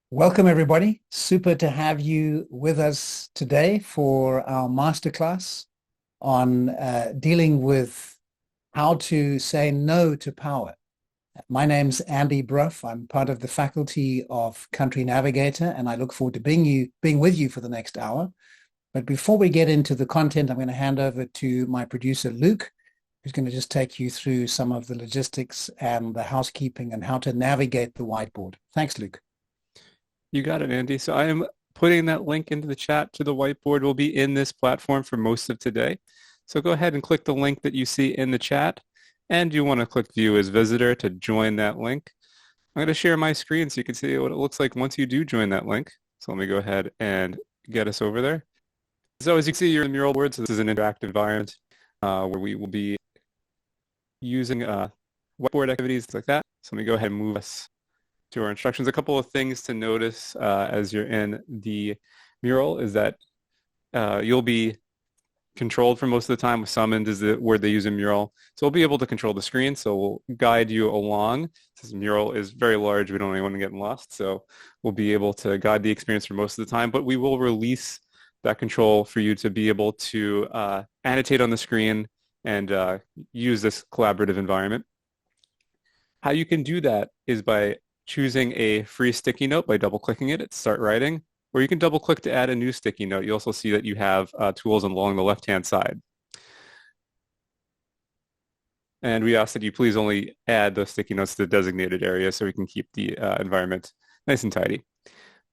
Welcome, everybody. Super to have you with us today for our masterclass on dealing with how to say no to power. My name's Andy Bruff. I'm part of the faculty of Country Navigator, and I look forward to being with you for the next hour. But before we get into the content, I'm going to hand over to my producer, Luke, who's going to just take you through some of the logistics and the housekeeping and how to navigate the whiteboard. Thanks, Luke. You got it, Andy. So I am putting that link into the chat to the whiteboard. Will be in this platform for most of today. So go ahead and click the link that you see in the chat. And you want to click View as Visitor to join that link. I'm going to share my screen so you can see what it looks like once you do join that link. So let me go ahead and get us over there. So as you can see, you're in Mural Board. So this is an interactive environment where we will be using whiteboard activities like that. So let me go ahead and move us to our instructions. A couple of things to notice as you're in the mural is that you'll be controlled for most of the time. Summoned is the word they use in mural. So we'll be able to control the screen. So we'll guide you along. This mural is very large. We don't want anyone getting lost. So we'll be able to guide the experience for most of the time, but we will release that control for you to be able to annotate on the screen and use this collaborative environment. How you can do that is by choosing a free sticky note by double-clicking it at Start Writing, or you can double-click to add a new sticky note. You also see that you have tools along the left-hand side. And we ask that you please only add those sticky notes to the designated area so we can keep the environment nice and tidy.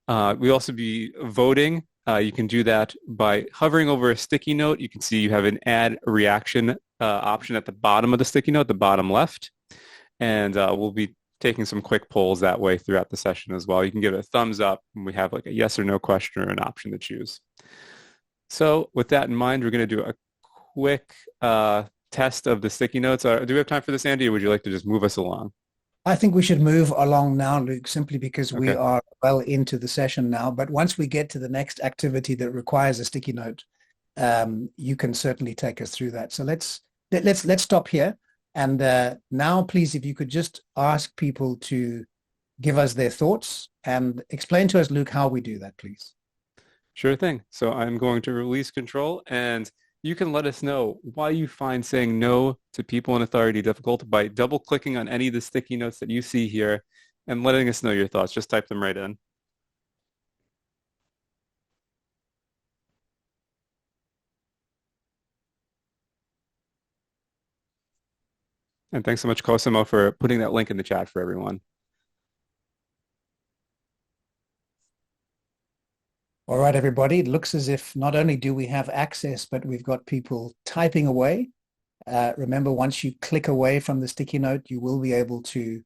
We also be voting. You can do that by hovering over a sticky note. You can see you have an add reaction option at the bottom of the sticky note, the bottom left. And we'll be taking some quick polls that way throughout the session as well. You can give it a thumbs up and we have like a yes or no question or an option to choose. So with that in mind, we're going to do a quick test of the sticky notes. Do we have time for this, Andy, or would you like to just move us along? I think we should move along now, Luke, simply because we Okay. are well into the session now. But once we get to the next activity that requires a sticky note, you can certainly take us through that. So let's stop here. And now, please, if you could just ask people to give us their thoughts and explain to us, Luke, how we do that, please. Sure thing. So I'm going to release control and you can let us know why you find saying no to people in authority difficult by double clicking on any of the sticky notes that you see here and letting us know your thoughts. Just type them right in. And thanks so much, Cosimo, for putting that link in the chat for everyone. All right, everybody. It looks as if not only do we have access, but we've got people typing away. Remember, once you click away from the sticky note, you will be able to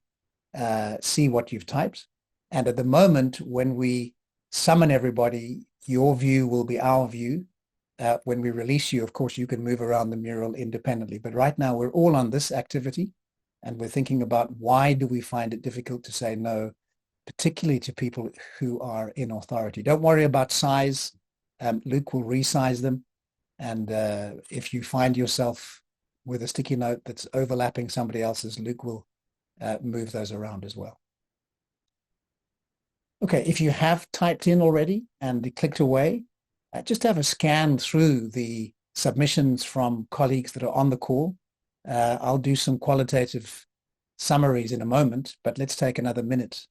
see what you've typed. And at the moment, when we summon everybody, your view will be our view. When we release you, of course, you can move around the mural independently. But right now, we're all on this activity, and we're thinking about why do we find it difficult to say no, particularly to people who are in authority. Don't worry about size. Luke will resize them. And if you find yourself with a sticky note that's overlapping somebody else's, Luke will move those around as well. Okay, if you have typed in already and clicked away, just have a scan through the submissions from colleagues that are on the call. I'll do some qualitative summaries in a moment, but let's take another minute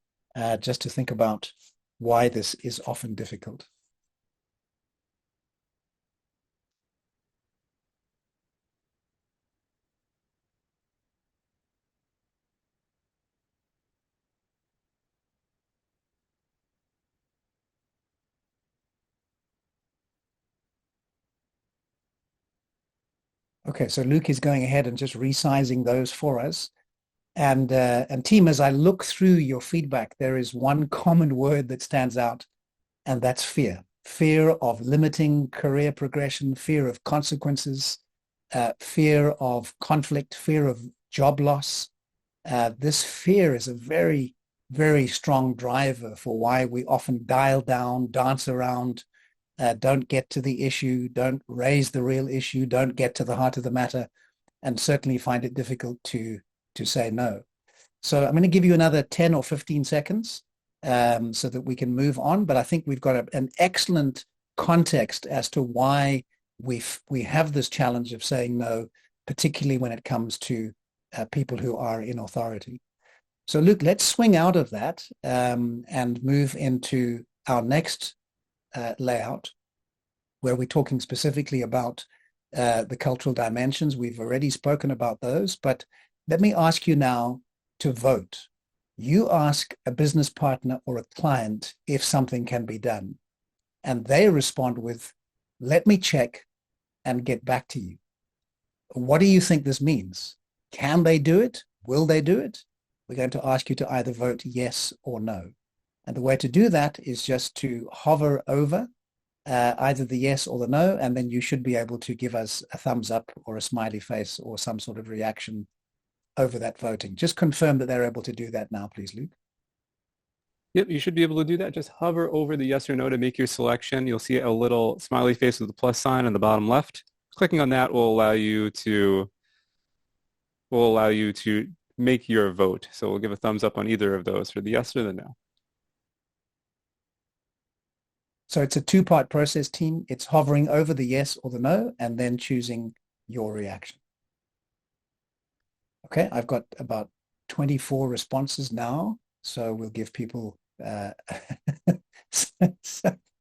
just to think about why this is often difficult. Okay, so Luke is going ahead and just resizing those for us. And team, as I look through your feedback, there is one common word that stands out, and that's fear. Fear of limiting career progression, fear of consequences, fear of conflict, fear of job loss. This fear is a very, very strong driver for why we often dial down, dance around, don't get to the issue, don't raise the real issue, don't get to the heart of the matter, and certainly find it difficult to say no. So I'm going to give you another 10 or 15 seconds so that we can move on. But I think we've got an excellent context as to why we have this challenge of saying no, particularly when it comes to people who are in authority. So Luke, let's swing out of that and move into our next layout, where we're talking specifically about the cultural dimensions. We've already spoken about those, but let me ask you now to vote. You ask a business partner or a client if something can be done, and they respond with, let me check and get back to you. What do you think this means? Can they do it? Will they do it? We're going to ask you to either vote yes or no. And the way to do that is just to hover over either the yes or the no, and then you should be able to give us a thumbs up or a smiley face or some sort of reaction over that voting. Just confirm that they're able to do that now, please, Luke. Yep, you should be able to do that. Just hover over the yes or no to make your selection. You'll see a little smiley face with a plus sign on the bottom left. Clicking on that will allow you to make your vote. So we'll give a thumbs up on either of those for the yes or the no. So it's a two-part process, team. It's hovering over the yes or the no, and then choosing your reaction. Okay, I've got about 24 responses now, so we'll give people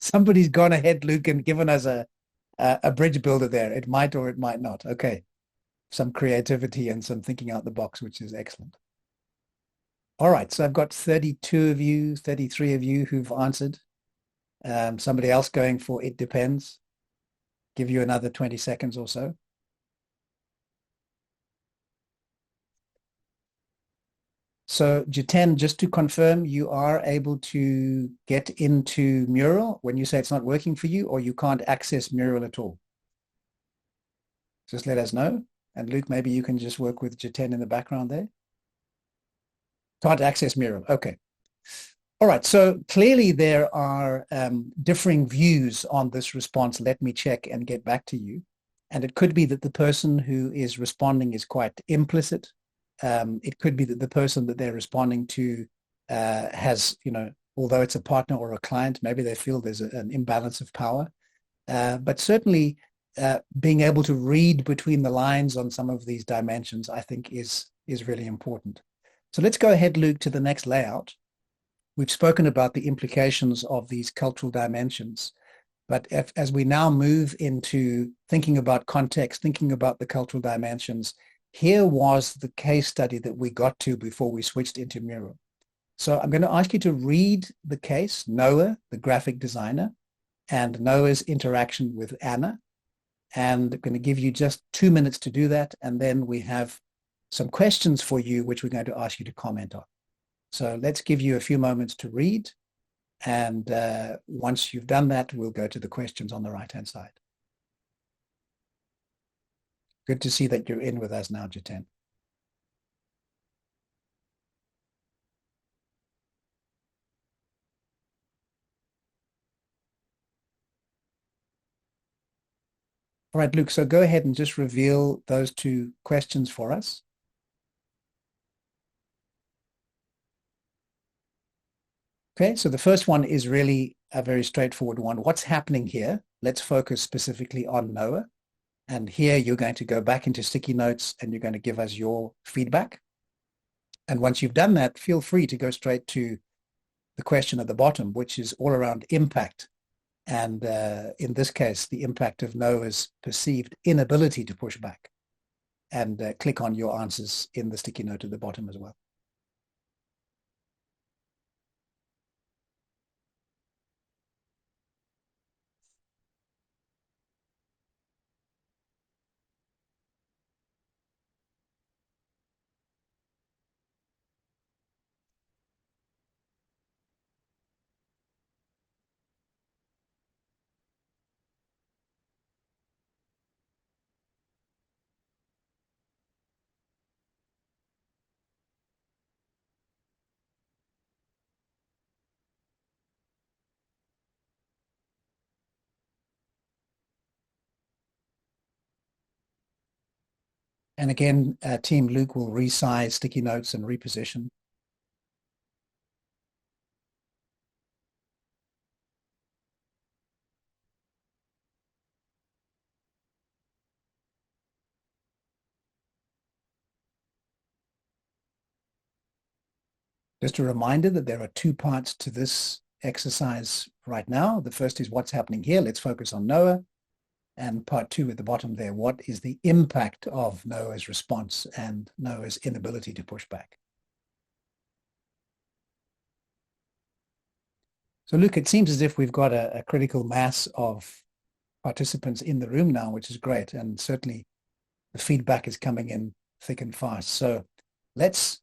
somebody's gone ahead, Luke, and given us a bridge builder there. It might or it might not. Okay, some creativity and some thinking out the box, which is excellent. All right, so I've got 32 of you, 33 of you who've answered. Somebody else going for it depends. Give you another 20 seconds or so. So Jiten, just to confirm, you are able to get into Mural when you say it's not working for you, or you can't access Mural at all? Just let us know. And Luke, maybe you can just work with Jiten in the background there. Can't access Mural. Okay. All right. So clearly there are differing views on this response. Let me check and get back to you. And it could be that the person who is responding is quite implicit. It could be that the person that they're responding to has, although it's a partner or a client, maybe they feel there's an imbalance of power. But certainly being able to read between the lines on some of these dimensions, I think is really important. So let's go ahead, Luke, to the next layout. We've spoken about the implications of these cultural dimensions. But as we now move into thinking about context, thinking about the cultural dimensions, here was the case study that we got to before we switched into Mural. So I'm going to ask you to read the case, Noah, the graphic designer, and Noah's interaction with Anna. And I'm going to give you just 2 minutes to do that. And then we have some questions for you, which we're going to ask you to comment on. So let's give you a few moments to read. And once you've done that, we'll go to the questions on the right-hand side. Good to see that you're in with us now, Jiten. All right, Luke, so go ahead and just reveal those two questions for us. Okay, so the first one is really a very straightforward one. What's happening here? Let's focus specifically on Noah. And here you're going to go back into sticky notes and you're going to give us your feedback. And once you've done that, feel free to go straight to the question at the bottom, which is all around impact. And in this case, the impact of Noah's perceived inability to push back. And click on your answers in the sticky note at the bottom as well. And again, Team Luke will resize sticky notes and reposition. Just a reminder that there are two parts to this exercise right now. The first is what's happening here. Let's focus on Noah. And part two at the bottom there, what is the impact of Noah's response and Noah's inability to push back? So Luke, it seems as if we've got a critical mass of participants in the room now, which is great. And certainly the feedback is coming in thick and fast. So let's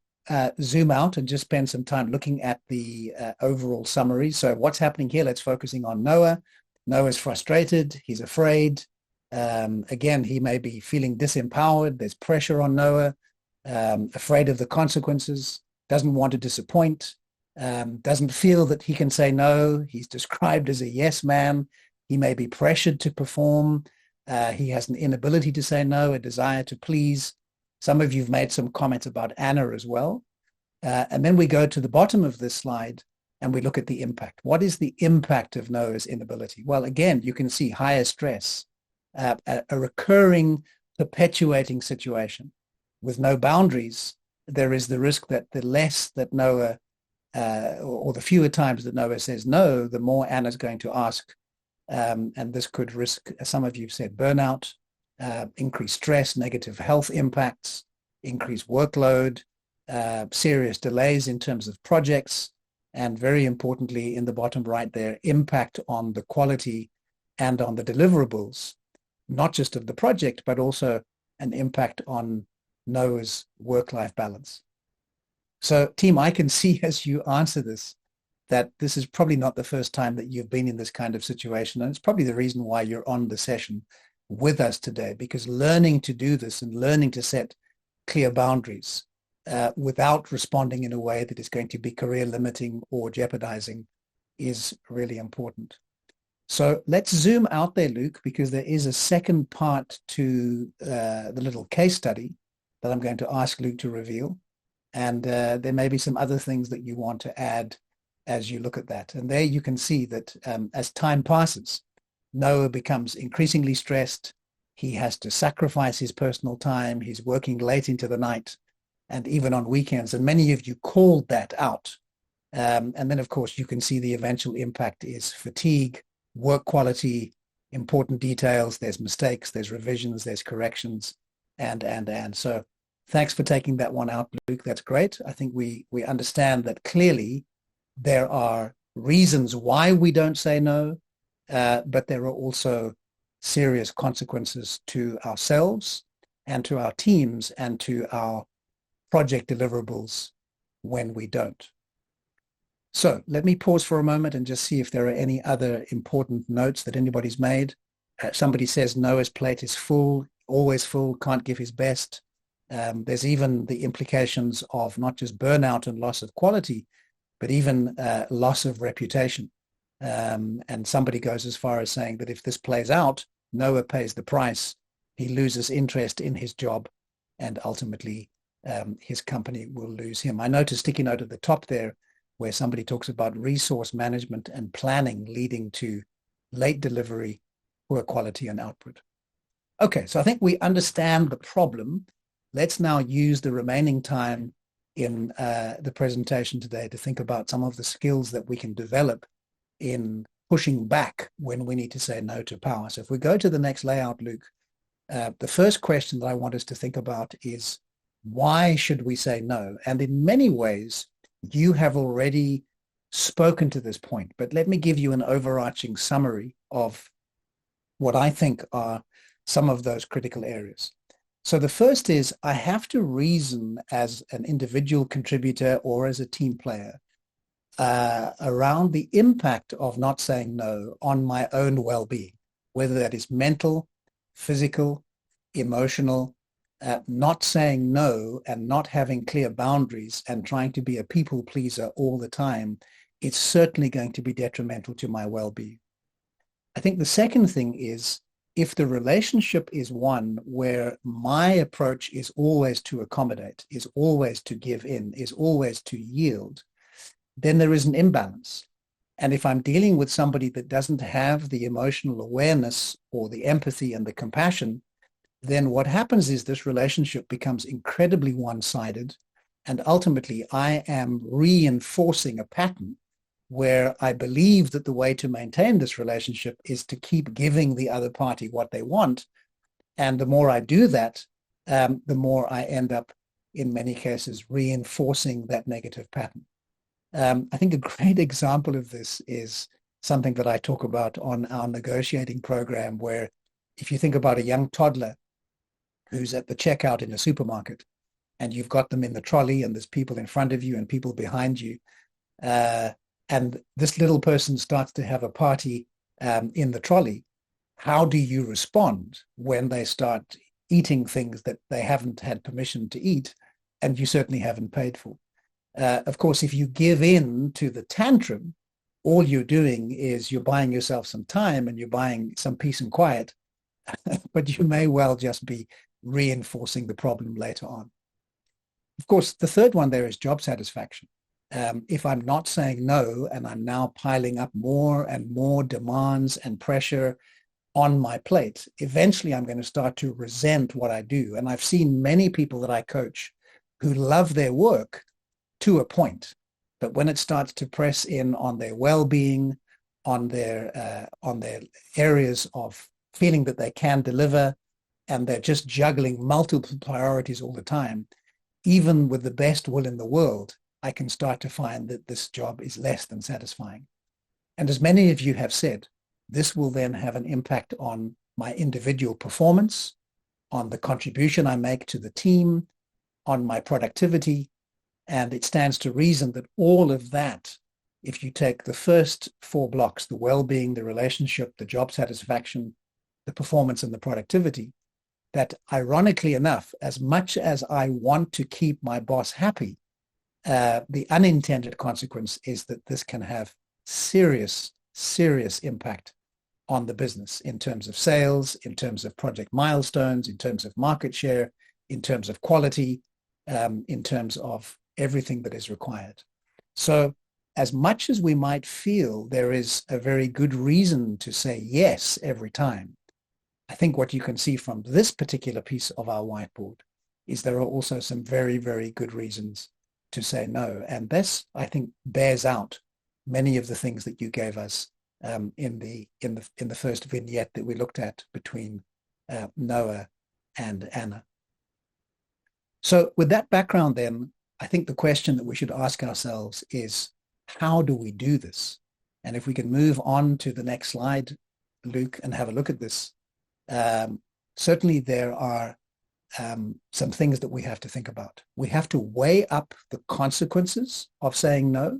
zoom out and just spend some time looking at the overall summary. So what's happening here? Let's focusing on Noah. Noah's frustrated. He's afraid. Again, he may be feeling disempowered. There's pressure on Noah, afraid of the consequences, doesn't want to disappoint, doesn't feel that he can say no. He's described as a yes man. He may be pressured to perform. He has an inability to say no, a desire to please. Some of you've made some comments about Anna as well. And then we go to the bottom of this slide and we look at the impact. What is the impact of Noah's inability? Well, again, you can see higher stress, a recurring, perpetuating situation. With no boundaries, there is the risk that the less that Noah, or the fewer times that Noah says no, the more Anna's going to ask. And this could risk, as some of you have said, burnout, increased stress, negative health impacts, increased workload, serious delays in terms of projects, and very importantly, in the bottom right there, impact on the quality and on the deliverables, not just of the project, but also an impact on Noah's work-life balance. So team, I can see as you answer this, that this is probably not the first time that you've been in this kind of situation. And it's probably the reason why you're on the session with us today, because learning to do this and learning to set clear boundaries without responding in a way that is going to be career limiting or jeopardizing is really important. So let's zoom out there, Luke, because there is a second part to the little case study that I'm going to ask Luke to reveal. And there may be some other things that you want to add as you look at that. And there you can see that as time passes, Noah becomes increasingly stressed. He has to sacrifice his personal time. He's working late into the night and even on weekends. And many of you called that out. And then, of course, you can see the eventual impact is fatigue, work quality, important details. There's mistakes, there's revisions, there's corrections, and. So thanks for taking that one out, Luke. That's great. I think we understand that clearly there are reasons why we don't say no, but there are also serious consequences to ourselves and to our teams and to our project deliverables when we don't. So let me pause for a moment and just see if there are any other important notes that anybody's made. Somebody says Noah's plate is full, always full, can't give his best. There's even the implications of not just burnout and loss of quality, but even loss of reputation. And somebody goes as far as saying that if this plays out, Noah pays the price. He loses interest in his job, and ultimately his company will lose him. I noticed a sticky note at the top there where somebody talks about resource management and planning leading to late delivery, poor quality and output. Okay, so I think we understand the problem. Let's now use the remaining time in the presentation today to think about some of the skills that we can develop in pushing back when we need to say no to power. So if we go to the next layout, Luke, the first question that I want us to think about is, why should we say no? And in many ways, you have already spoken to this point, but let me give you an overarching summary of what I think are some of those critical areas. So the first is I have to reason as an individual contributor or as a team player around the impact of not saying no on my own well-being, whether that is mental, physical, emotional. Not saying no and not having clear boundaries and trying to be a people pleaser all the time, it's certainly going to be detrimental to my well-being. I think the second thing is, if the relationship is one where my approach is always to accommodate, is always to give in, is always to yield, then there is an imbalance. And if I'm dealing with somebody that doesn't have the emotional awareness or the empathy and the compassion, then what happens is this relationship becomes incredibly one-sided. And ultimately, I am reinforcing a pattern where I believe that the way to maintain this relationship is to keep giving the other party what they want. And the more I do that, the more I end up, in many cases, reinforcing that negative pattern. I think a great example of this is something that I talk about on our negotiating program, where if you think about a young toddler who's at the checkout in a supermarket, and you've got them in the trolley, and there's people in front of you and people behind you, uh, and this little person starts to have a party in the trolley. How do you respond when they start eating things that they haven't had permission to eat, and you certainly haven't paid for? Of course, if you give in to the tantrum, all you're doing is you're buying yourself some time and you're buying some peace and quiet, but you may well just be reinforcing the problem later on. Of course, the third one there is job satisfaction. If I'm not saying no and I'm now piling up more and more demands and pressure on my plate, eventually I'm going to start to resent what I do. And I've seen many people that I coach who love their work to a point, but when it starts to press in on their well-being, on their areas of feeling that they can deliver, and they're just juggling multiple priorities all the time, even with the best will in the world, I can start to find that this job is less than satisfying. And as many of you have said, this will then have an impact on my individual performance, on the contribution I make to the team, on my productivity. And it stands to reason that all of that, if you take the first four blocks, the well-being, the relationship, the job satisfaction, the performance, and the productivity, that ironically enough, as much as I want to keep my boss happy, the unintended consequence is that this can have serious, serious impact on the business in terms of sales, in terms of project milestones, in terms of market share, in terms of quality, in terms of everything that is required. So as much as we might feel there is a very good reason to say yes every time, I think what you can see from this particular piece of our whiteboard is there are also some very, very good reasons to say no. And this, I think, bears out many of the things that you gave us in the first vignette that we looked at between Noah and Anna. So with that background then, I think the question that we should ask ourselves is, how do we do this? And if we can move on to the next slide, Luke, and have a look at this. Certainly there are some things that we have to think about. We have to weigh up the consequences of saying no.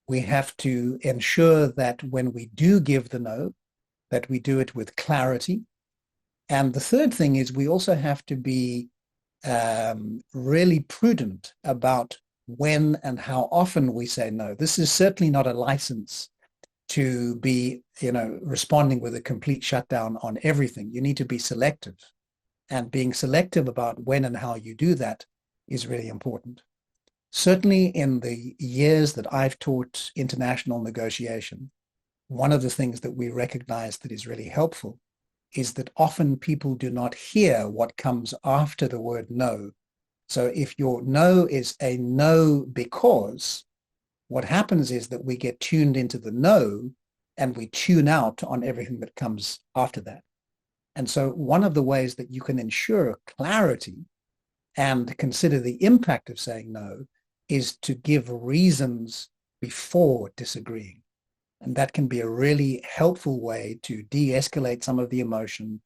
We have to ensure that when we do give the no, that we do it with clarity. And the third thing is we also have to be really prudent about when and how often we say no. This is certainly not a license to be, responding with a complete shutdown on everything. You need to be selective, and being selective about when and how you do that is really important. Certainly in the years that I've taught international negotiation, one of the things that we recognize that is really helpful is that often people do not hear what comes after the word no. So if your no is a no because, what happens is that we get tuned into the no and we tune out on everything that comes after that. And so one of the ways that you can ensure clarity and consider the impact of saying no is to give reasons before disagreeing. And that can be a really helpful way to de-escalate some of the emotion,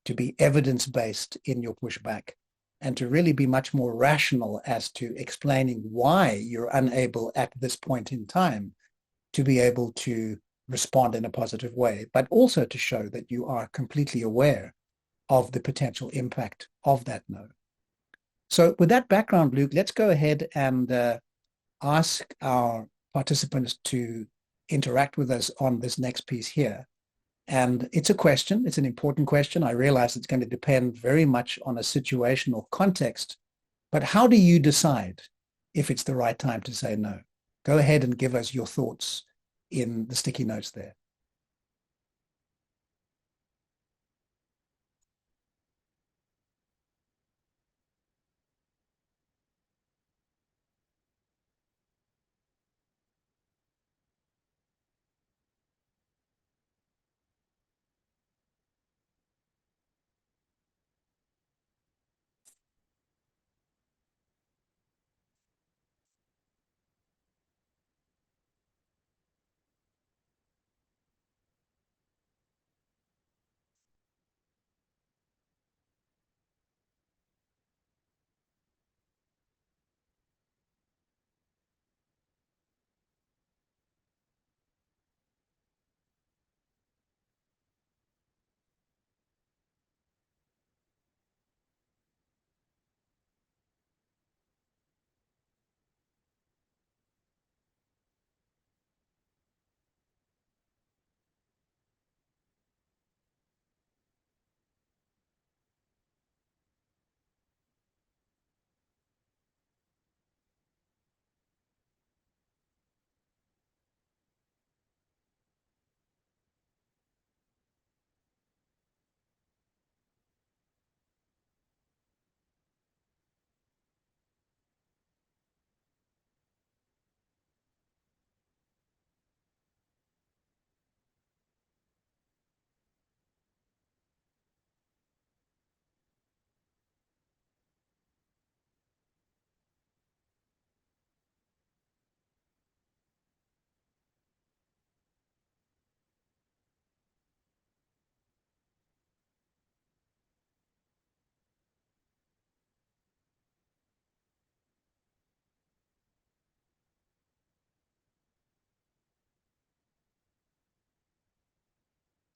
to be evidence-based in your pushback, and to really be much more rational as to explaining why you're unable at this point in time to be able to respond in a positive way, but also to show that you are completely aware of the potential impact of that no. So with that background, Luke, let's go ahead and ask our participants to interact with us on this next piece here. And it's a question, it's an important question. I realize it's going to depend very much on a situational context, but how do you decide if it's the right time to say no? Go ahead and give us your thoughts in the sticky notes there.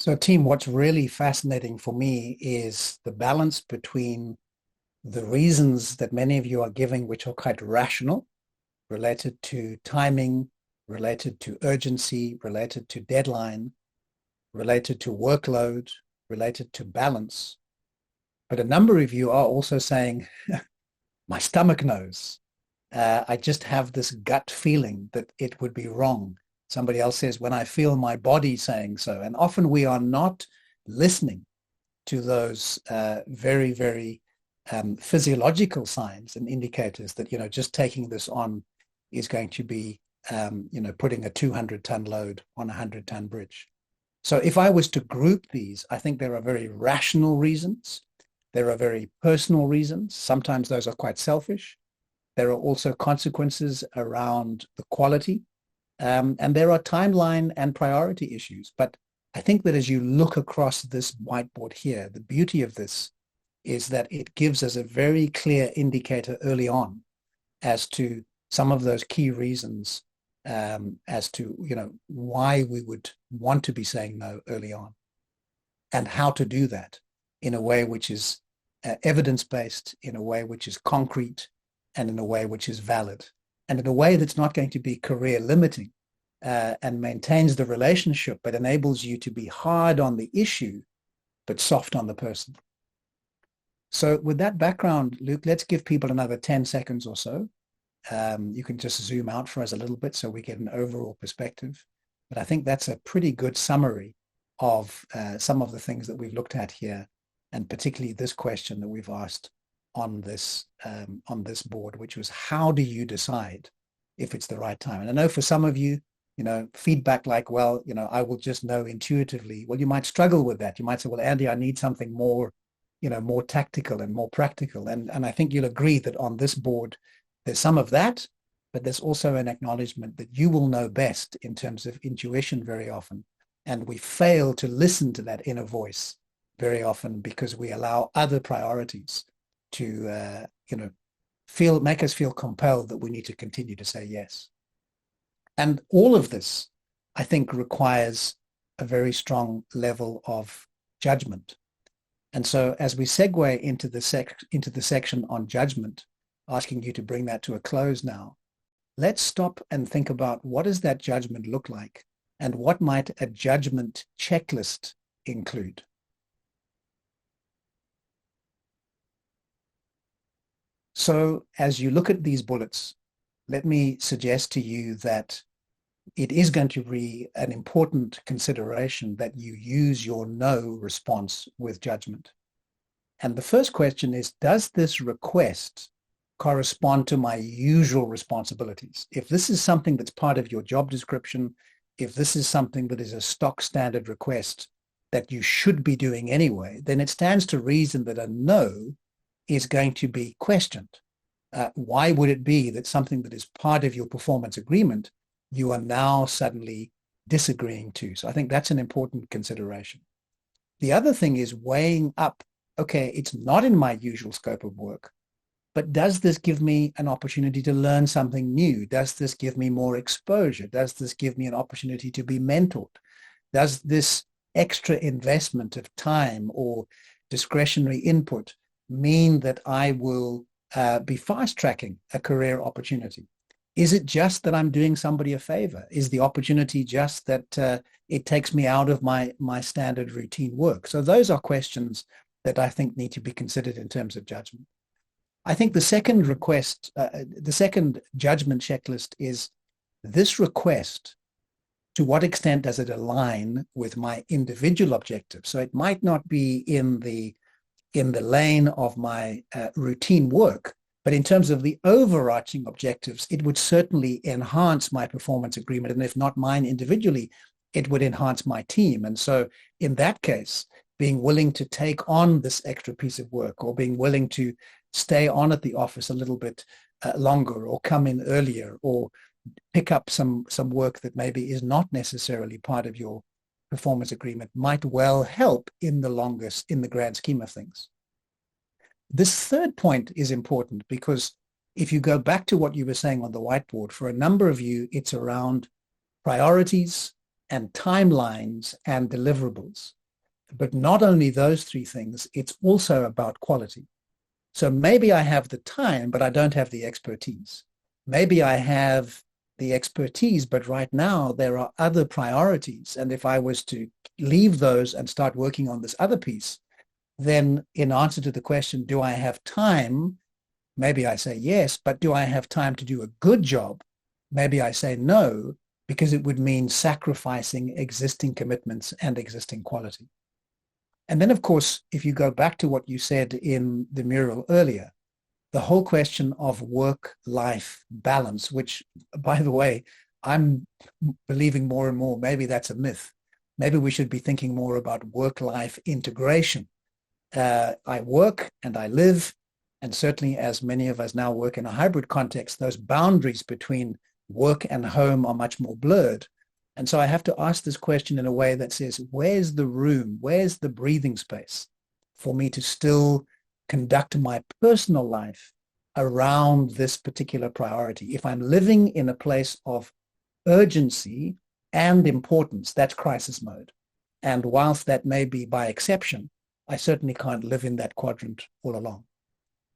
So, team, what's really fascinating for me is the balance between the reasons that many of you are giving, which are quite rational, related to timing, related to urgency, related to deadline, related to workload, related to balance. But a number of you are also saying, my stomach knows. I just have this gut feeling that it would be wrong. Somebody else says, when I feel my body saying so. And often we are not listening to those very, very physiological signs and indicators that, just taking this on is going to be, putting a 200-ton load on a 100-ton bridge. So if I was to group these, I think there are very rational reasons. There are very personal reasons. Sometimes those are quite selfish. There are also consequences around the quality. And there are timeline and priority issues. But I think that as you look across this whiteboard here, the beauty of this is that it gives us a very clear indicator early on as to some of those key reasons as to, why we would want to be saying no early on and how to do that in a way which is evidence-based, in a way which is concrete, and in a way which is valid, and in a way that's not going to be career limiting and maintains the relationship, but enables you to be hard on the issue, but soft on the person. So with that background, Luke, let's give people another 10 seconds or so. You can just zoom out for us a little bit so we get an overall perspective. But I think that's a pretty good summary of some of the things that we've looked at here, and particularly this question that we've asked on this board, which was, how do you decide if it's the right time? And I know for some of you, feedback like, well, I will just know intuitively. Well, you might struggle with that. You might say, well, Andy, I need something more, more tactical and more practical. And I think you'll agree that on this board, there's some of that, but there's also an acknowledgement that you will know best in terms of intuition very often. And we fail to listen to that inner voice very often because we allow other priorities to, make us feel compelled that we need to continue to say yes. And all of this, I think, requires a very strong level of judgment. And so as we segue into the section on judgment, asking you to bring that to a close now, let's stop and think about, what does that judgment look like? And what might a judgment checklist include? So as you look at these bullets, let me suggest to you that it is going to be an important consideration that you use your no response with judgment. And the first question is, does this request correspond to my usual responsibilities? If this is something that's part of your job description, if this is something that is a stock standard request that you should be doing anyway, then it stands to reason that a no is going to be questioned. Why would it be that something that is part of your performance agreement, you are now suddenly disagreeing to? So I think that's an important consideration. The other thing is weighing up, okay, it's not in my usual scope of work, but does this give me an opportunity to learn something new? Does this give me more exposure? Does this give me an opportunity to be mentored? Does this extra investment of time or discretionary input mean that I will be fast-tracking a career opportunity? Is it just that I'm doing somebody a favor? Is the opportunity just that it takes me out of my standard routine work? So those are questions that I think need to be considered in terms of judgment. I think the second judgment checklist is this request. To what extent does it align with my individual objectives? So it might not be in the lane of my routine work, but in terms of the overarching objectives, it would certainly enhance my performance agreement. And if not mine individually, it would enhance my team. And so in that case, being willing to take on this extra piece of work, or being willing to stay on at the office a little bit longer, or come in earlier, or pick up some work that maybe is not necessarily part of your performance agreement, might well help in the grand scheme of things. This third point is important because if you go back to what you were saying on the whiteboard, for a number of you, it's around priorities, and timelines and deliverables. But not only those three things, it's also about quality. So maybe I have the time, but I don't have the expertise. Maybe I have the expertise, but right now there are other priorities. And if I was to leave those and start working on this other piece, then in answer to the question, do I have time? Maybe I say yes, but do I have time to do a good job? Maybe I say no, because it would mean sacrificing existing commitments and existing quality. And then, of course, if you go back to what you said in the mural earlier, the whole question of work-life balance, which, by the way, I'm believing more and more, maybe that's a myth. Maybe we should be thinking more about work-life integration. I work and I live, and certainly as many of us now work in a hybrid context, those boundaries between work and home are much more blurred. And so I have to ask this question in a way that says, where's the room? Where's the breathing space for me to still conduct my personal life around this particular priority? If I'm living in a place of urgency and importance, that's crisis mode. And whilst that may be by exception, I certainly can't live in that quadrant all along.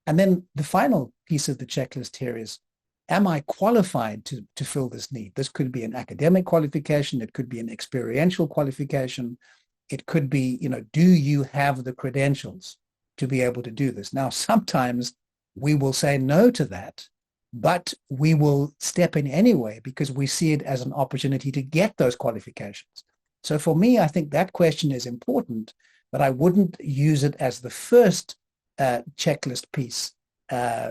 And then the final piece of the checklist here is, am I qualified to fill this need? This could be an academic qualification. It could be an experiential qualification. It could be, do you have the credentials to be able to do this? Now, sometimes we will say no to that, but we will step in anyway because we see it as an opportunity to get those qualifications. So for me, I think that question is important, but I wouldn't use it as the first checklist piece.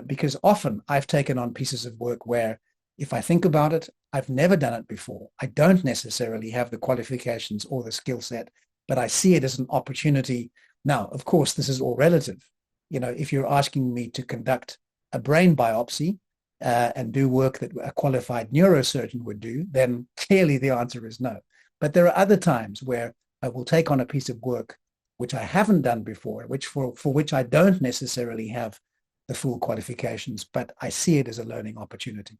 Because often I've taken on pieces of work where if I think about it, I've never done it before. I don't necessarily have the qualifications or the skill set, but I see it as an opportunity. Now, of course, this is all relative. If you're asking me to conduct a brain biopsy and do work that a qualified neurosurgeon would do, then clearly the answer is no. But there are other times where I will take on a piece of work which I haven't done before, which for which I don't necessarily have the full qualifications, but I see it as a learning opportunity.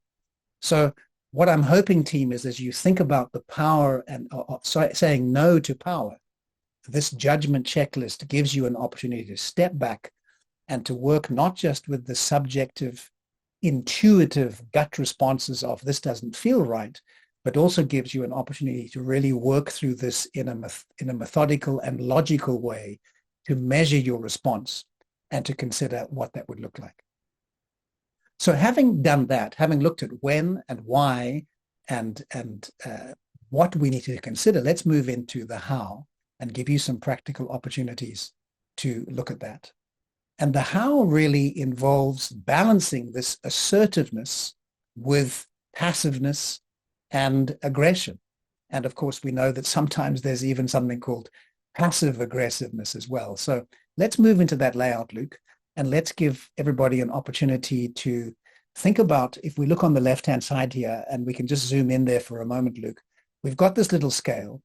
So what I'm hoping, team, is as you think about the power and saying no to power, this judgment checklist gives you an opportunity to step back and to work not just with the subjective, intuitive gut responses of this doesn't feel right, but also gives you an opportunity to really work through this in a methodical and logical way to measure your response and to consider what that would look like. So having done that, having looked at when and why and what we need to consider, let's move into the how and give you some practical opportunities to look at that. And the how really involves balancing this assertiveness with passiveness and aggression. And of course, we know that sometimes there's even something called passive aggressiveness as well. So let's move into that layout, Luke, and let's give everybody an opportunity to think about, if we look on the left-hand side here, and we can just zoom in there for a moment, Luke, we've got this little scale,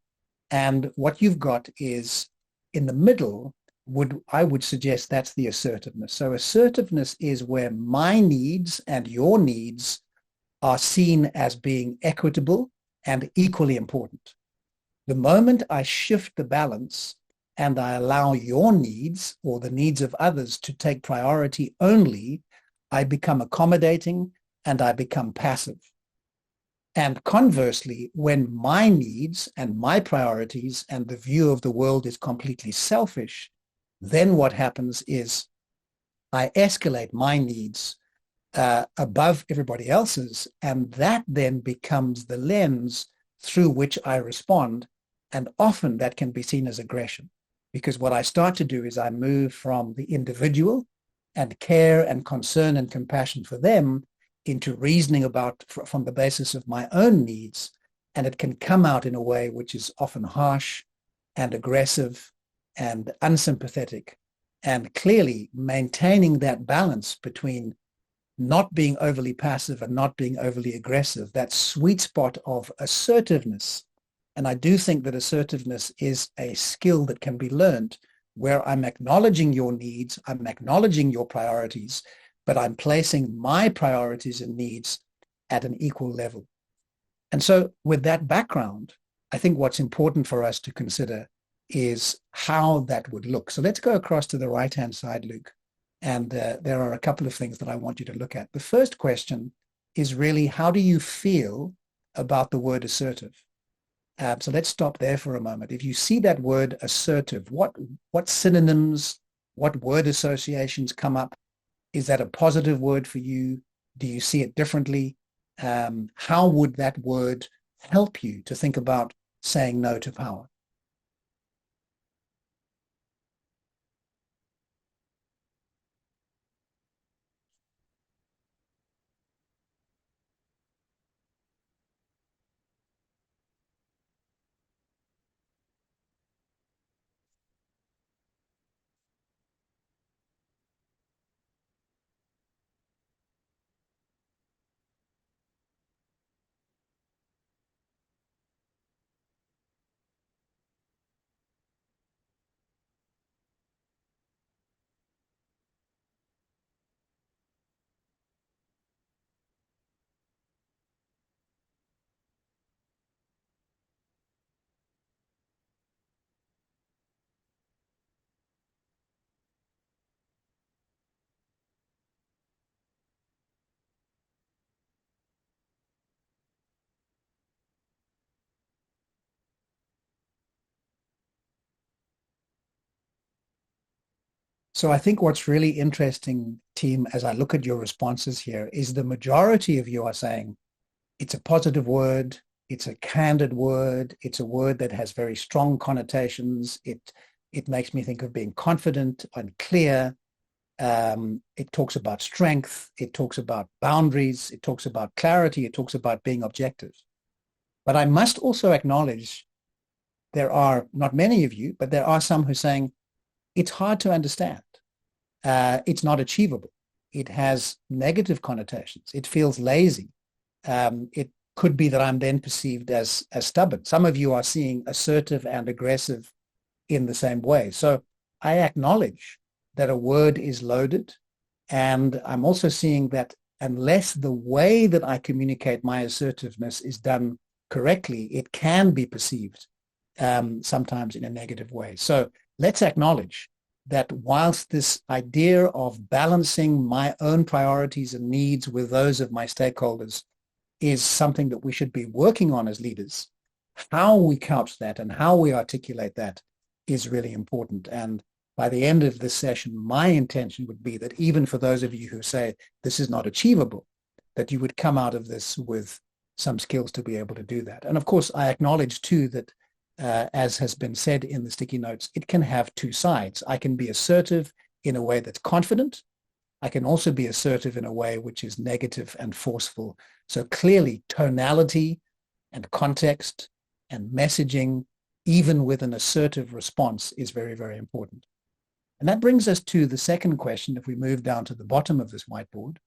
and what you've got is in the middle, I would suggest that's the assertiveness. So assertiveness is where my needs and your needs are seen as being equitable and equally important. The moment I shift the balance and I allow your needs or the needs of others to take priority only, I become accommodating and I become passive. And conversely, when my needs and my priorities and the view of the world is completely selfish, then what happens is I escalate my needs above everybody else's, and that then becomes the lens through which I respond. And often that can be seen as aggression, because what I start to do is I move from the individual and care and concern and compassion for them into reasoning about from the basis of my own needs. And it can come out in a way which is often harsh and aggressive and unsympathetic, and clearly maintaining that balance between not being overly passive and not being overly aggressive, that sweet spot of assertiveness. And I do think that assertiveness is a skill that can be learned, where I'm acknowledging your needs, I'm acknowledging your priorities, but I'm placing my priorities and needs at an equal level. And so with that background, I think what's important for us to consider is how that would look. So let's go across to the right-hand side, Luke. And there are a couple of things that I want you to look at. The first question is really, how do you feel about the word assertive? So let's stop there for a moment. If you see that word assertive, what synonyms, what word associations come up? Is that a positive word for you? Do you see it differently? How would that word help you to think about saying no to power? So I think what's really interesting, team, as I look at your responses here, is the majority of you are saying it's a positive word, it's a candid word, it's a word that has very strong connotations. It makes me think of being confident and clear. It talks about strength, it talks about boundaries, it talks about clarity, it talks about being objective. But I must also acknowledge there are not many of you, but there are some who are saying it's hard to understand. It's not achievable. It has negative connotations. It feels lazy. It could be that I'm then perceived as stubborn. Some of you are seeing assertive and aggressive in the same way. So I acknowledge that a word is loaded. And I'm also seeing that unless the way that I communicate my assertiveness is done correctly, it can be perceived sometimes in a negative way. So let's acknowledge that whilst this idea of balancing my own priorities and needs with those of my stakeholders is something that we should be working on as leaders, how we couch that and how we articulate that is really important. And by the end of this session, my intention would be that even for those of you who say this is not achievable, that you would come out of this with some skills to be able to do that. And of course, I acknowledge too that as has been said in the sticky notes, it can have two sides. I can be assertive in a way that's confident. I can also be assertive in a way which is negative and forceful. So clearly, tonality and context and messaging, even with an assertive response, is very, very important. And that brings us to the second question. If we move down to the bottom of this whiteboard,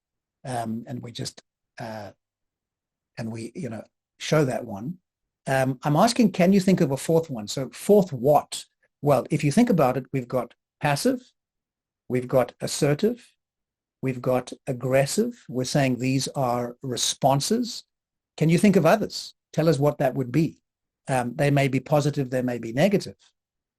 and we just show that one. I'm asking, can you think of a fourth one? So fourth what? Well, if you think about it, we've got passive, we've got assertive, we've got aggressive. We're saying these are responses. Can you think of others? Tell us what that would be. They may be positive, they may be negative.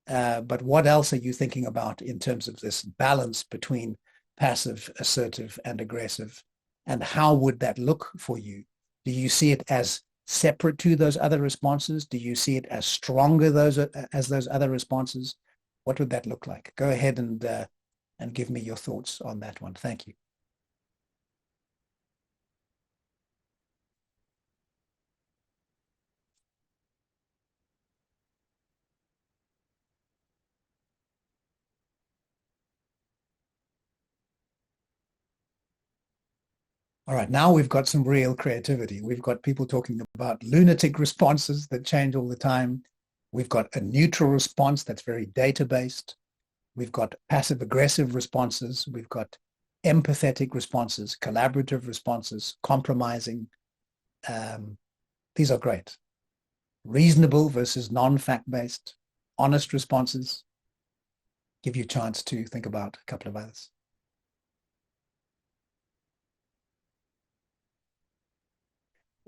But what else are you thinking about in terms of this balance between passive, assertive, and aggressive? And how would that look for you? Do you see it as separate to those other responses? Do you see it as stronger as those other responses? What would that look like? Go ahead and give me your thoughts on that one. Thank you. All right, now we've got some real creativity. We've got people talking about lunatic responses that change all the time. We've got a neutral response that's very data-based. We've got passive-aggressive responses. We've got empathetic responses, collaborative responses, compromising. These are great. Reasonable versus non-fact-based, honest responses. Give you a chance to think about a couple of others.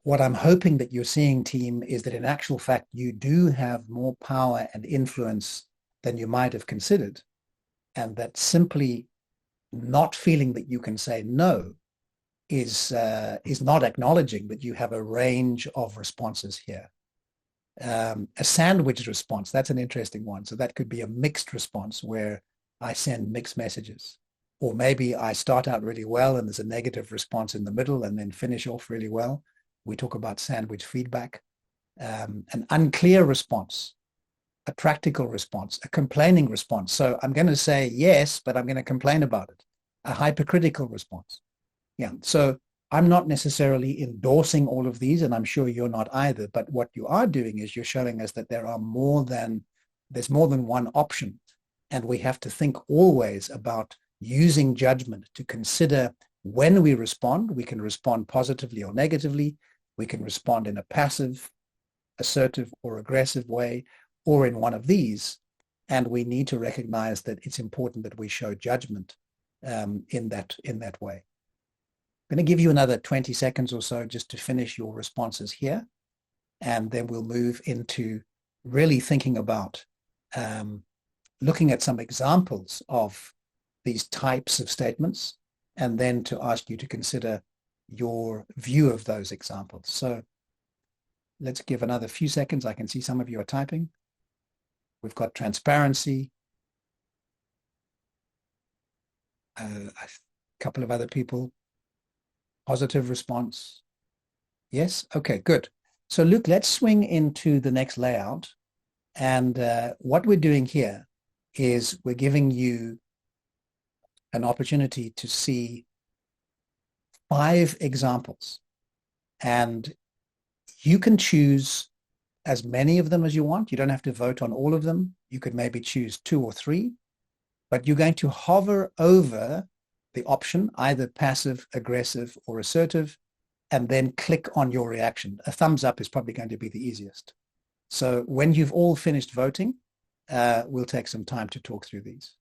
what I'm hoping that you're seeing, team, is that in actual fact, you do have more power and influence than you might have considered. And that simply not feeling that you can say no is not acknowledging that you have a range of responses here. A sandwich response, that's an interesting one. So that could be a mixed response where I send mixed messages. Or maybe I start out really well and there's a negative response in the middle and then finish off really well. We talk about sandwich feedback. An unclear response, a practical response, a complaining response. So I'm going to say yes, but I'm going to complain about it. A hypercritical response. Yeah. So I'm not necessarily endorsing all of these, and I'm sure you're not either. But what you are doing is you're showing us that there's more than one option. And we have to think always about using judgment to consider when we respond. We can respond positively or negatively. We can respond in a passive, assertive, or aggressive way, or in one of these. And we need to recognize that it's important that we show judgment in that way. I'm going to give you another 20 seconds or so just to finish your responses here. And then we'll move into really thinking about looking at some examples of these types of statements, and then to ask you to consider your view of those examples. So let's give another few seconds. I can see some of you are typing. We've got transparency. A couple of other people. Positive response. Yes? Okay, good. So Luke, let's swing into the next layout. And what we're doing here is we're giving you an opportunity to see 5 examples. And you can choose as many of them as you want. You don't have to vote on all of them. You could maybe choose 2 or 3, but you're going to hover over the option, either passive, aggressive, or assertive, and then click on your reaction. A thumbs up is probably going to be the easiest. So when you've all finished voting, we'll take some time to talk through these.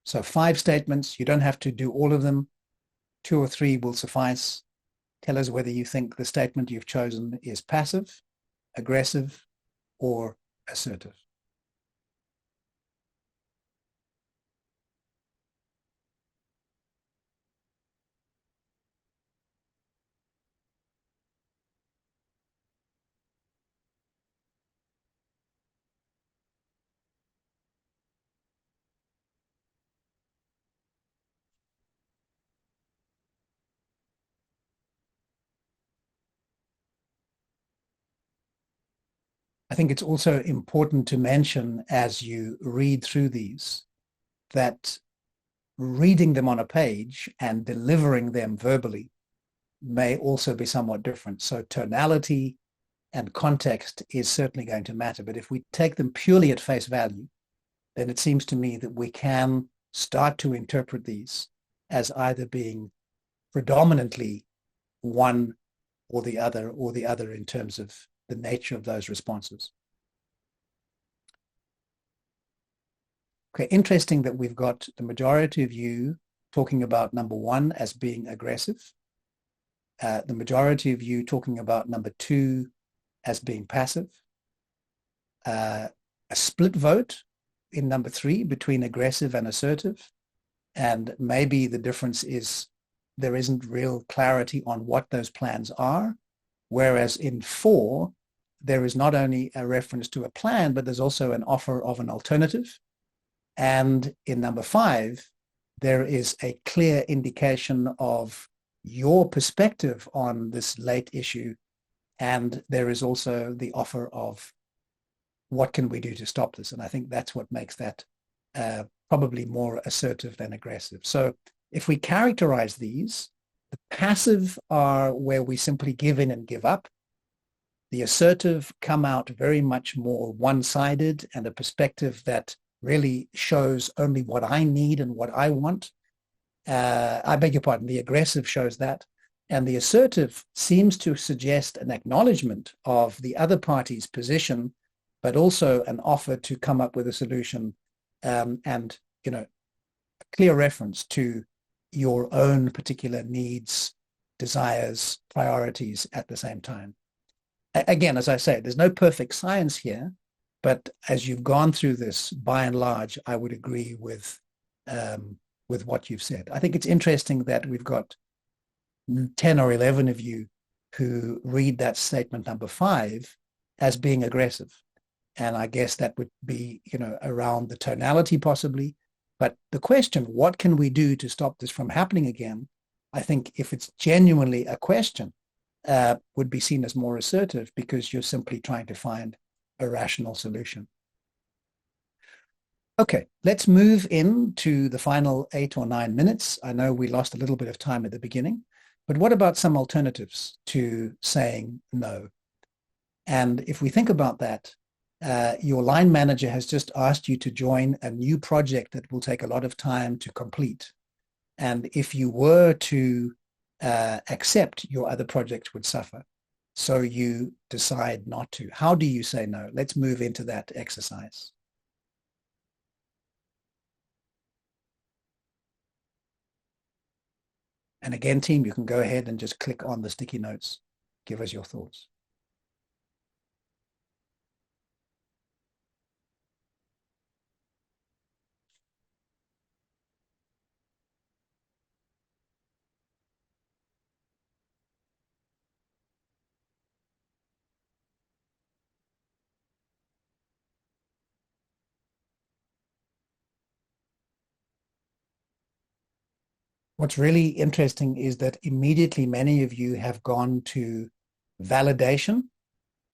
So 5 statements. You don't have to do all of them. 2 or 3 will suffice. Tell us whether you think the statement you've chosen is passive, aggressive, or assertive. I think it's also important to mention as you read through these that reading them on a page and delivering them verbally may also be somewhat different. So tonality and context is certainly going to matter. But if we take them purely at face value, then it seems to me that we can start to interpret these as either being predominantly one or the other in terms of the nature of those responses. Okay, interesting that we've got the majority of you talking about number 1 as being aggressive. The majority of you talking about number 2 as being passive. A split vote in number 3 between aggressive and assertive. And maybe the difference is there isn't real clarity on what those plans are. Whereas in 4, there is not only a reference to a plan, but there's also an offer of an alternative. And in number 5, there is a clear indication of your perspective on this late issue. And there is also the offer of what can we do to stop this? And I think that's what makes that probably more assertive than aggressive. So if we characterize these, the passive are where we simply give in and give up. The assertive come out very much more one-sided and a perspective that really shows only what I need and what I want. I beg your pardon, the aggressive shows that. And the assertive seems to suggest an acknowledgement of the other party's position, but also an offer to come up with a solution, and, a clear reference to your own particular needs, desires, priorities at the same time. Again, as I say, there's no perfect science here, but as you've gone through this, by and large, I would agree with what you've said. I think it's interesting that we've got 10 or 11 of you who read that statement number 5 as being aggressive. And I guess that would be, around the tonality possibly. But the question, what can we do to stop this from happening again? I think if it's genuinely a question, would be seen as more assertive because you're simply trying to find a rational solution. Okay, let's move into the final 8 or 9 minutes. I know we lost a little bit of time at the beginning, but what about some alternatives to saying no? And if we think about that, your line manager has just asked you to join a new project that will take a lot of time to complete. And if you were to accept, your other projects would suffer. So you decide not to. How do you say no? Let's move into that exercise. And again, team, you can go ahead and just click on the sticky notes. Give us your thoughts. What's really interesting is that immediately many of you have gone to validation,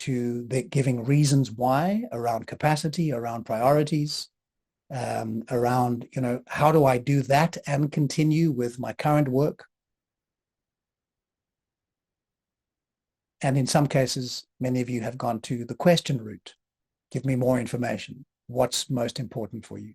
to giving reasons why around capacity, around priorities, around, how do I do that and continue with my current work? And in some cases, many of you have gone to the question route. Give me more information. What's most important for you?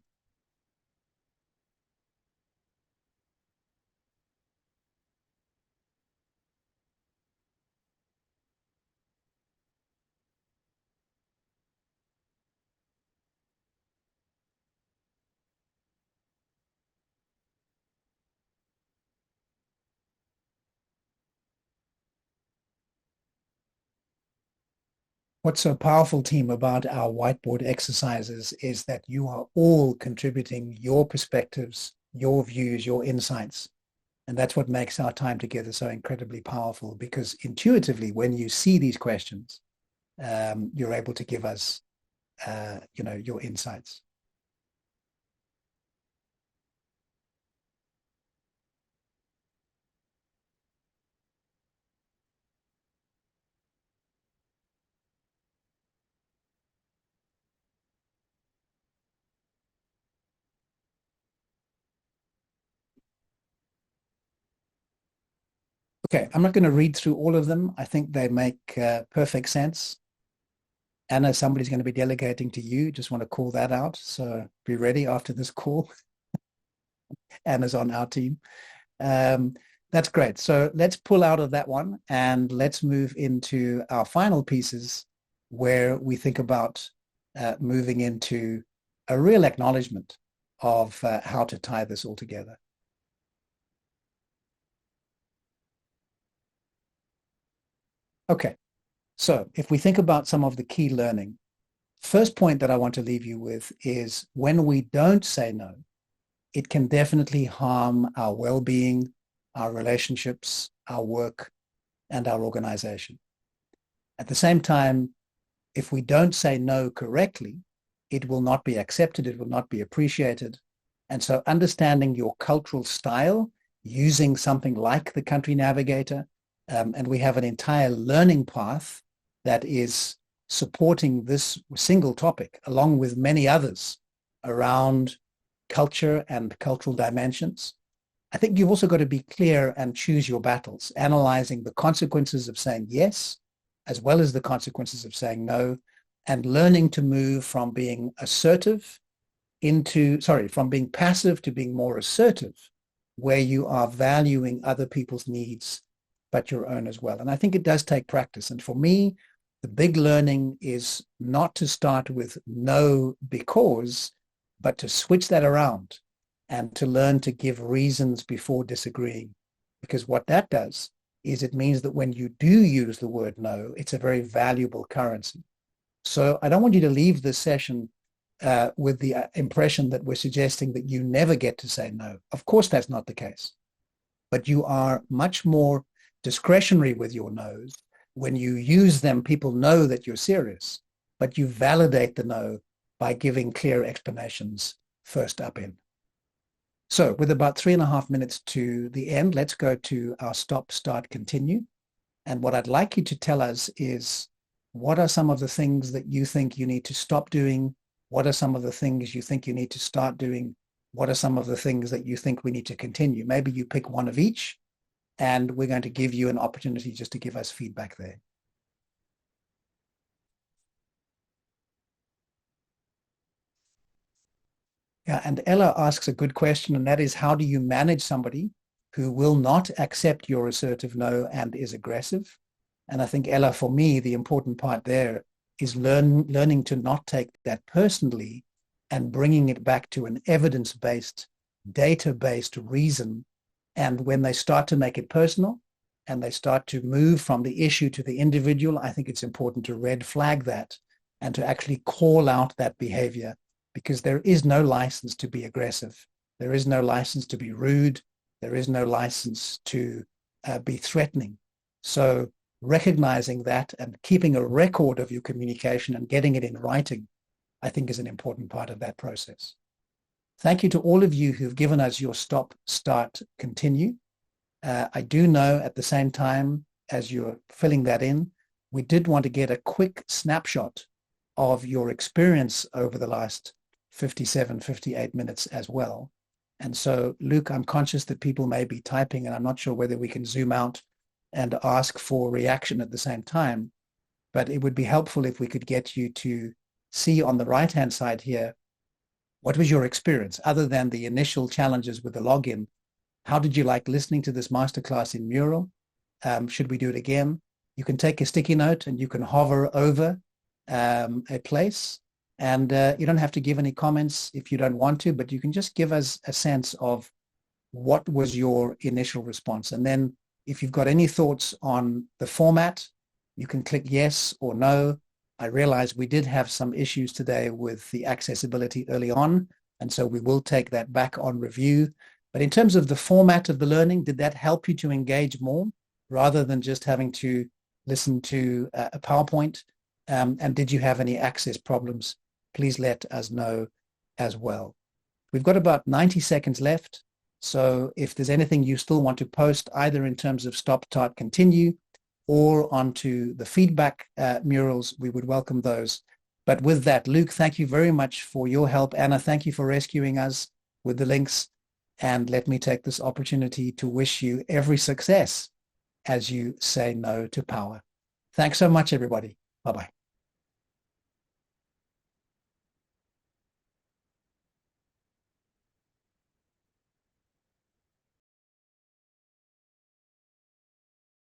What's so powerful, team, about our whiteboard exercises is that you are all contributing your perspectives, your views, your insights. And that's what makes our time together so incredibly powerful, because intuitively, when you see these questions, you're able to give us, your insights. Okay, I'm not going to read through all of them. I think they make perfect sense. Anna, somebody's going to be delegating to you. Just want to call that out. So be ready after this call. Anna's on our team. That's great. So let's pull out of that one and let's move into our final pieces where we think about moving into a real acknowledgement of how to tie this all together. Okay, so if we think about some of the key learning, first point that I want to leave you with is when we don't say no, it can definitely harm our well-being, our relationships, our work, and our organization. At the same time, if we don't say no correctly, it will not be accepted, it will not be appreciated. And so understanding your cultural style, using something like the Country Navigator, and we have an entire learning path that is supporting this single topic, along with many others around culture and cultural dimensions. I think you've also got to be clear and choose your battles, analyzing the consequences of saying yes, as well as the consequences of saying no, and learning to move from being from being passive to being more assertive, where you are valuing other people's needs but your own as well. And I think it does take practice. And for me, the big learning is not to start with no because, but to switch that around and to learn to give reasons before disagreeing. Because what that does is it means that when you do use the word no, it's a very valuable currency. So I don't want you to leave this session with the impression that we're suggesting that you never get to say no. Of course, that's not the case. But you are much more discretionary with your no's. When you use them, people know that you're serious, but you validate the no by giving clear explanations first up in. So with about 3.5 minutes to the end, let's go to our stop, start, continue. And what I'd like you to tell us is, what are some of the things that you think you need to stop doing? What are some of the things you think you need to start doing? What are some of the things that you think we need to continue? Maybe you pick one of each, and we're going to give you an opportunity just to give us feedback there. Yeah, and Ella asks a good question, and that is, how do you manage somebody who will not accept your assertive no and is aggressive? And I think, Ella, for me, the important part there is learning to not take that personally and bringing it back to an evidence-based, data-based reason. And when they start to make it personal and they start to move from the issue to the individual, I think it's important to red flag that and to actually call out that behavior, because there is no license to be aggressive. There is no license to be rude. There is no license to be threatening. So recognizing that and keeping a record of your communication and getting it in writing, I think, is an important part of that process. Thank you to all of you who've given us your stop, start, continue. I do know at the same time as you're filling that in, we did want to get a quick snapshot of your experience over the last 57, 58 minutes as well. And so, Luke, I'm conscious that people may be typing, and I'm not sure whether we can zoom out and ask for reaction at the same time, but it would be helpful if we could get you to see on the right-hand side here, what was your experience other than the initial challenges with the login? How did you like listening to this masterclass in Mural? Should we do it again? You can take a sticky note and you can hover over a place, and you don't have to give any comments if you don't want to, but you can just give us a sense of what was your initial response. And then if you've got any thoughts on the format, you can click yes or no. I realize we did have some issues today with the accessibility early on, and so we will take that back on review. But in terms of the format of the learning, did that help you to engage more rather than just having to listen to a PowerPoint? And did you have any access problems? Please let us know as well. We've got about 90 seconds left. So if there's anything you still want to post, either in terms of stop, start, continue, or onto the feedback murals, we would welcome those. But with that, Luke, thank you very much for your help. Anna, thank you for rescuing us with the links. And let me take this opportunity to wish you every success as you say no to power. Thanks so much, everybody. Bye-bye.